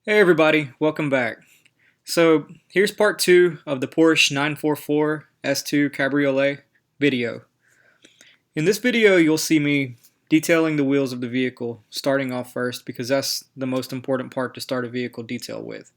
Hey everybody, welcome back. So here's part 2 of the Porsche 944 S2 Cabriolet video. In this video you'll see me detailing the wheels of the vehicle, starting off first because that's the most important part to start a vehicle detail with.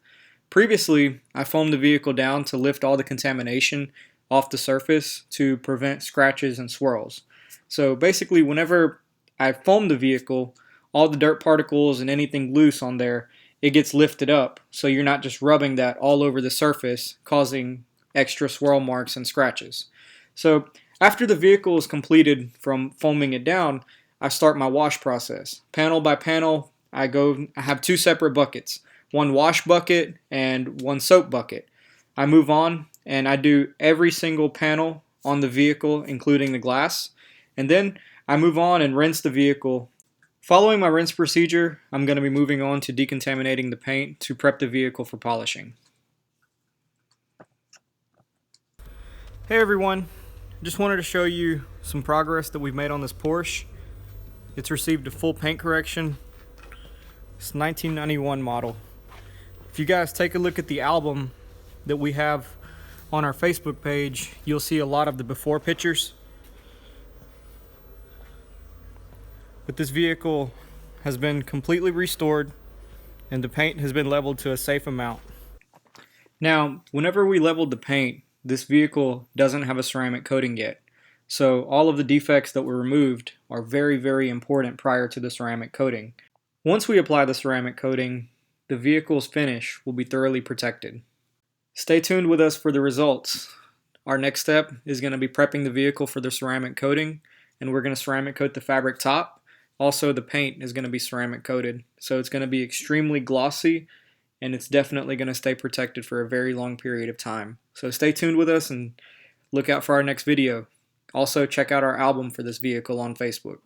Previously, I foamed the vehicle down to lift all the contamination off the surface to prevent scratches and swirls. So basically whenever I foam the vehicle, all the dirt particles and anything loose on there, it gets lifted up so you're not just rubbing that all over the surface causing extra swirl marks and scratches. So after the vehicle is completed from foaming it down, I start my wash process. Panel by panel, I have two separate buckets, one wash bucket and one soap bucket. I move on and I do every single panel on the vehicle, including the glass, and then I move on and rinse the vehicle. Following my rinse procedure, I'm going to be moving on to decontaminating the paint to prep the vehicle for polishing. Hey everyone, just wanted to show you some progress that we've made on this Porsche. It's received a full paint correction. It's a 1991 model. If you guys take a look at the album that we have on our Facebook page, you'll see a lot of the before pictures. But this vehicle has been completely restored and the paint has been leveled to a safe amount. Now, whenever we leveled the paint, this vehicle doesn't have a ceramic coating yet. So all of the defects that were removed are very, very important prior to the ceramic coating. Once we apply the ceramic coating, the vehicle's finish will be thoroughly protected. Stay tuned with us for the results. Our next step is going to be prepping the vehicle for the ceramic coating, and we're going to ceramic coat the fabric top. Also, the paint is going to be ceramic coated, so it's going to be extremely glossy, and it's definitely going to stay protected for a very long period of time. So stay tuned with us and look out for our next video. Also, check out our album for this vehicle on Facebook.